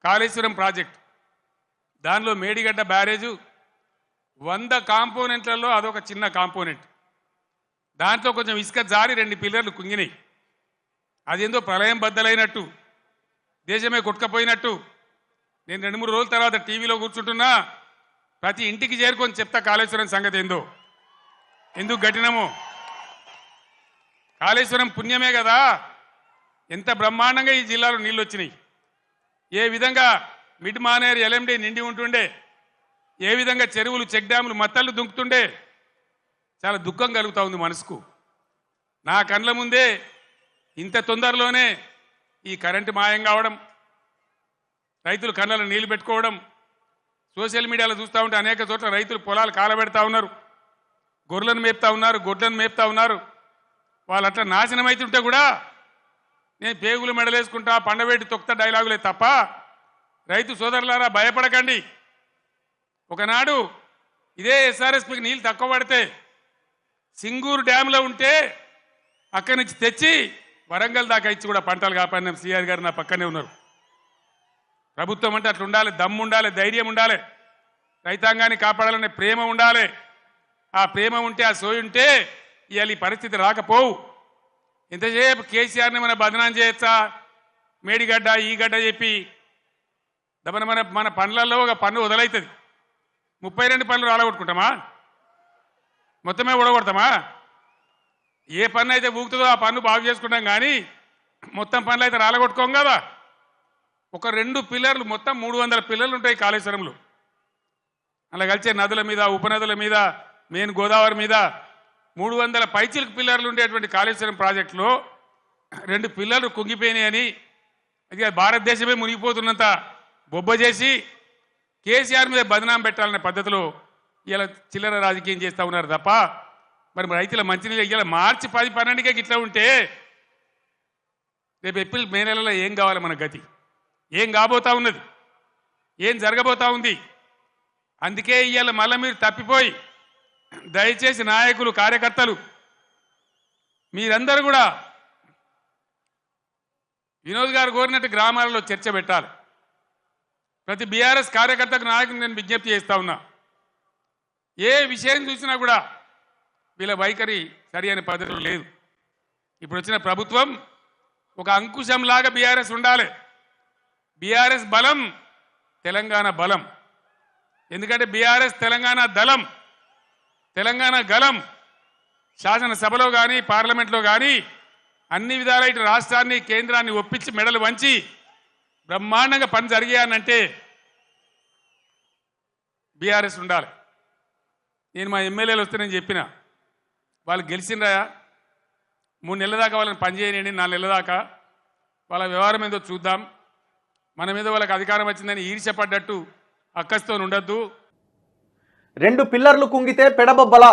Kaleshwaram project దానిలో Medigadda barrage 100 కాంపోనెంట్లలో అదొక చిన్న కాంపోనెంట్. దాంట్లో కొంచెం ఇసుక జారి 2 పిల్లర్లు కుంగినాయి. అదేందో ప్రళయం బద్దలైనట్టు, దేశమే కొట్టుకపోయినట్టు. నేను 2-3 రోజుల తర్వాత టీవీలో కూర్చుంటున్నా, ప్రతి ఇంటికి చేరుకొని చెప్తా కాళేశ్వరం సంగతి ఏందో, ఎందుకు కట్టినామో. కాళేశ్వరం పుణ్యమే కదా ఎంత బ్రహ్మాండంగా ఈ జిల్లాలో నీళ్ళు వచ్చినాయి. ఏ విధంగా మిడ్ మానేరు ఎల్ఎండి నిండి ఉంటుండే, ఏ విధంగా చెరువులు చెక్ డ్యాములు మత్తళ్ళు దుంకుతుండే. చాలా దుఃఖం కలుగుతూ ఉంది మనసుకు. నా కండ్ల ముందే ఇంత తొందరలోనే ఈ కరెంటు మాయం కావడం, రైతులు కళ్ళలో నీళ్లు పెట్టుకోవడం, సోషల్ మీడియాలో చూస్తూ ఉంటే అనేక చోట్ల రైతులు పొలాలు కాలబెడతా ఉన్నారు, గొర్రెలను మేపుతా ఉన్నారు, గొడ్లను మేపుతా ఉన్నారు. వాళ్ళు అట్లా నాశనం అవుతుంటే కూడా నేను పేగులు మెడలేసుకుంటా, పండబెట్టి తొక్త డైలాగులే తప్ప, రైతు సోదరులారా భయపడకండి. ఒకనాడు ఇదే ఎస్ఆర్ఎస్పీకి నీళ్ళు తక్కువ పడితే సింగూరు డ్యాంలో ఉంటే అక్కడి నుంచి తెచ్చి వరంగల్ దాకా ఇచ్చి కూడా పంటలు కాపాడిన సిఆర్ గారు నా పక్కనే ఉన్నారు. ప్రభుత్వం అంటే అట్లా ఉండాలి, దమ్ము ఉండాలి, ధైర్యం ఉండాలి, రైతాంగాన్ని కాపాడాలనే ప్రేమ ఉండాలి. ఆ ప్రేమ ఉంటే, ఆ సోయి ఉంటే ఇవాళ ఈ పరిస్థితి రాకపోవు. ఎంతసేపు కేసీఆర్ని మన బదనాం చేయొచ్చా, మేడిగడ్డ ఈ గడ్డ చెప్పి మన మన మన పనులలో ఒక పన్ను వదలవుతుంది. 32 పనులు రాలగొట్టుకుంటామా, మొత్తమే ఊడగొడతామా? ఏ పన్ను అయితే ఊగుతుందో ఆ పన్ను బాగు చేసుకుంటాం, కానీ మొత్తం పనులు అయితే రాలగొట్టుకోం కదా. ఒక 2 పిల్లర్లు, మొత్తం 300 పిల్లర్లు ఉంటాయి కాళేశ్వరంలో. అలా కలిసే నదుల మీద, ఉపనదుల మీద, మెయిన్ గోదావరి మీద 300 పైచిలకు పిల్లర్లు ఉండేటువంటి కాళేశ్వరం ప్రాజెక్టులో 2 పిల్లర్లు కుంగిపోయినాయని, అది భారతదేశమే మునిగిపోతున్నంత బొబ్బ చేసి కేసీఆర్ మీద బదనాం పెట్టాలనే పద్ధతిలో ఇలా చిల్లర రాజకీయం చేస్తూ ఉన్నారు తప్ప, మరి రైతుల మంచినీళ్ళు ఇలా మార్చి 10-12కే ఇట్లా ఉంటే రేపు ఏప్రిల్ మే నెలలో ఏం కావాలి మన గతి? ఏం కాబోతా ఉన్నది? ఏం జరగబోతా ఉంది? అందుకే ఇవాళ మళ్ళీ మీరు తప్పిపోయి, దయచేసి నాయకులు, కార్యకర్తలు మీరందరూ కూడా వినోద్ గారు కోరినట్టు గ్రామాలలో చర్చ పెట్టాలి. ప్రతి బీఆర్ఎస్ కార్యకర్తకు, నాయకులు నేను విజ్ఞప్తి చేస్తా ఉన్నా, ఏ విషయం చూసినా కూడా వీళ్ళ వైఖరి సరి అయిన పద్ధతిలో లేదు. ఇప్పుడు వచ్చిన ప్రభుత్వం ఒక అంకుశంలాగా బీఆర్ఎస్ ఉండాలి. బీఆర్ఎస్ బలం తెలంగాణ బలం. ఎందుకంటే బీఆర్ఎస్ తెలంగాణ దళం, తెలంగాణ గలం. శాసనసభలో కానీ, పార్లమెంట్లో కానీ అన్ని విధాల ఇటు రాష్ట్రాన్ని, కేంద్రాన్ని ఒప్పించి మెడలు వంచి బ్రహ్మాండంగా పని జరిగాయనంటే బీఆర్ఎస్ ఉండాలి. నేను మా ఎమ్మెల్యేలు వస్తే నేను చెప్పిన, వాళ్ళు గెలిచిండ్రా 3 నెలల దాకా వాళ్ళని పనిచేయనండి, 4 నెలల దాకా వాళ్ళ వ్యవహారం ఏందో చూద్దాం, మన మీద వాళ్ళకి అధికారం వచ్చిందని ఈర్ష్యపడ్డట్టు అక్కస్తో ఉండద్దు. 2 పిల్లర్లు కుంగితే పెడబొబ్బల,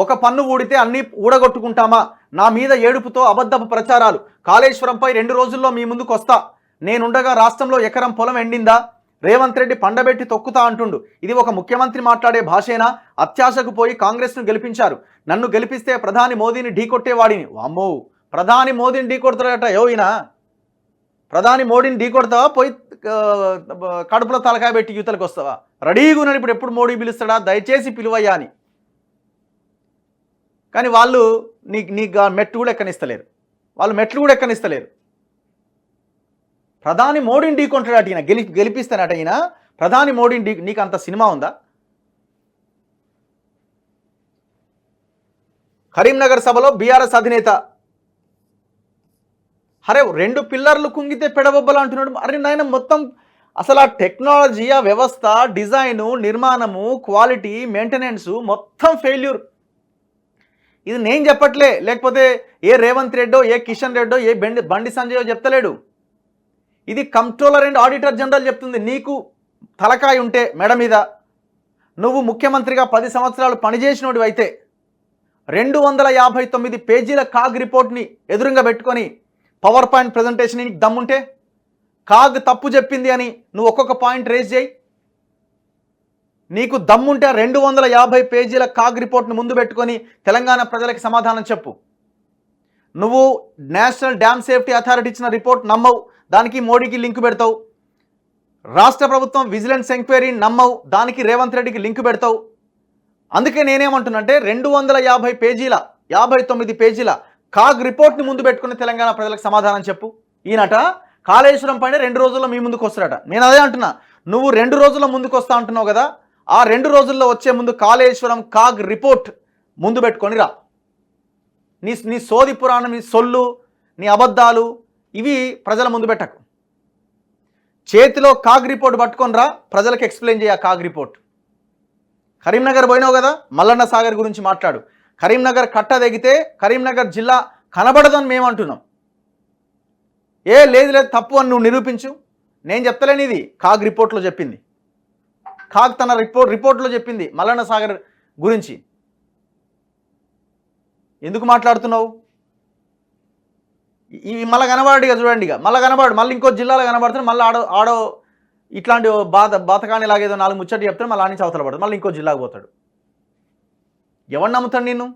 ఒక పన్ను ఊడితే అన్ని ఊడగొట్టుకుంటామా? నా మీద ఏడుపుతో అబద్ధపు ప్రచారాలు. కాళేశ్వరంపై 2 రోజుల్లో మీ ముందుకు వస్తా. నేనుండగా రాష్ట్రంలో ఎకరం పొలం ఎండిందా? రేవంత్ రెడ్డి పండబెట్టి తొక్కుతా అంటుండు. ఇది ఒక ముఖ్యమంత్రి మాట్లాడే భాషేనా? అత్యాశకు పోయి కాంగ్రెస్ను గెలిపించారు. నన్ను గెలిపిస్తే ప్రధాని మోదీని ఢీకొట్టేవాడిని. వామ్మో, ప్రధాని మోదీని ఢీకొడతాడట. యోయినా ప్రధాని మోడీని ఢీకొడతావా? పోయి కడుపులో తలకాయ పెట్టి యూతలకు వస్తావా? రెడీగా ఉన్నాడు. ఇప్పుడు ఎప్పుడు మోడీ పిలుస్తాడా? దయచేసి పిలువయ్యా అని. కానీ వాళ్ళు నీకు మెట్టు కూడా ఎక్కనిస్తలేరు. వాళ్ళు మెట్లు కూడా ఎక్కనిస్తలేరు. ప్రధాని మోడీని ఢీకొంటాడట ఈయన. గెలిపిస్తానట ఈయన ప్రధాని మోడీని నీకు అంత సినిమా ఉందా? కరీంనగర్ సభలో బీఆర్ఎస్ అధినేత, అరే 2 పిల్లర్లు కుంగితే పెడబొబ్బలు అంటున్నాడు. అరే నాయన, మొత్తం అసలు ఆ టెక్నాలజీ, ఆ వ్యవస్థ, డిజైను, నిర్మాణము, క్వాలిటీ, మెయింటెనెన్సు మొత్తం ఫెయిల్యూర్. ఇది నేను చెప్పట్లే, లేకపోతే ఏ రేవంత్ రెడ్డో, ఏ కిషన్ రెడ్డో, ఏ బండి సంజయో చెప్తలేడు. ఇది కంట్రోలర్ అండ్ ఆడిటర్ జనరల్ చెప్తుంది. నీకు తలకాయ ఉంటే మెడ మీద, నువ్వు ముఖ్యమంత్రిగా 10 సంవత్సరాలు పనిచేసినోడు అయితే 259 పేజీల కాగ్ రిపోర్ట్ని ఎదురుగా పెట్టుకొని పవర్ పాయింట్ ప్రజెంటేషన్ నీకు దమ్ముంటే, కాగ్ తప్పు చెప్పింది అని నువ్వు ఒక్కొక్క పాయింట్ రేజ్ చేయి. నీకు దమ్ముంటే 250 పేజీల కాగ్ రిపోర్ట్ని ముందు పెట్టుకొని తెలంగాణ ప్రజలకు సమాధానం చెప్పు. నువ్వు నేషనల్ డ్యామ్ సేఫ్టీ అథారిటీ ఇచ్చిన రిపోర్ట్ నమ్మవు, దానికి మోడీకి లింక్ పెడతావు. రాష్ట్ర ప్రభుత్వం విజిలెన్స్ ఎంక్వైరీ నమ్మవు, దానికి రేవంత్ రెడ్డికి లింక్ పెడతావు. అందుకే నేనేమంటున్నంటే 250 పేజీల 59 పేజీల కాగ్ రిపోర్ట్ని ముందు పెట్టుకుని తెలంగాణ ప్రజలకు సమాధానం చెప్పు. ఈయనట కాళేశ్వరం పైన 2 రోజుల్లో మీ ముందుకు వస్తాడట. నేను అదే అంటున్నా, నువ్వు 2 రోజుల్లో ముందుకు వస్తా అంటున్నావు కదా, ఆ 2 రోజుల్లో వచ్చే ముందు కాళేశ్వరం కాగ్ రిపోర్ట్ ముందు పెట్టుకొని రా. నీ సోది పురాణం, నీ సొల్లు, నీ అబద్ధాలు ఇవి ప్రజల ముందు పెట్టకు. చేతిలో కాగ్ రిపోర్ట్ పట్టుకొని రా, ప్రజలకు ఎక్స్ప్లెయిన్ చేయ కాగ్ రిపోర్ట్. కరీంనగర్ పోయినావు కదా, మల్లన్న సాగర్ గురించి మాట్లాడు. కరీంనగర్ కట్ట తెగితే కరీంనగర్ జిల్లా కనబడదని మేము అంటున్నాం. లేదు తప్పు అని నువ్వు నిరూపించు. నేను చెప్తలేని ఇది కాగ్ రిపోర్ట్లో చెప్పింది. కాగ్ తన రిపోర్ట్లో చెప్పింది మల్లన్న సాగర్ గురించి. ఎందుకు మాట్లాడుతున్నావు? ఇవి మళ్ళీ కనబడి ఇక చూడండి, ఇక మళ్ళీ కనబడు, మళ్ళీ ఇంకో జిల్లాలో కనబడుతుంది, మళ్ళీ ఆడో ఇట్లాంటి బాతకాని ఇలాగేదో 4 ముచ్చట్లు చెప్తాడు, మళ్ళీ ఆడి నుంచి అవతల పడతాడు, మళ్ళీ ఇంకో జిల్లాకు పోతాడు. ఎవరు నమ్ముతాడు నిన్ను?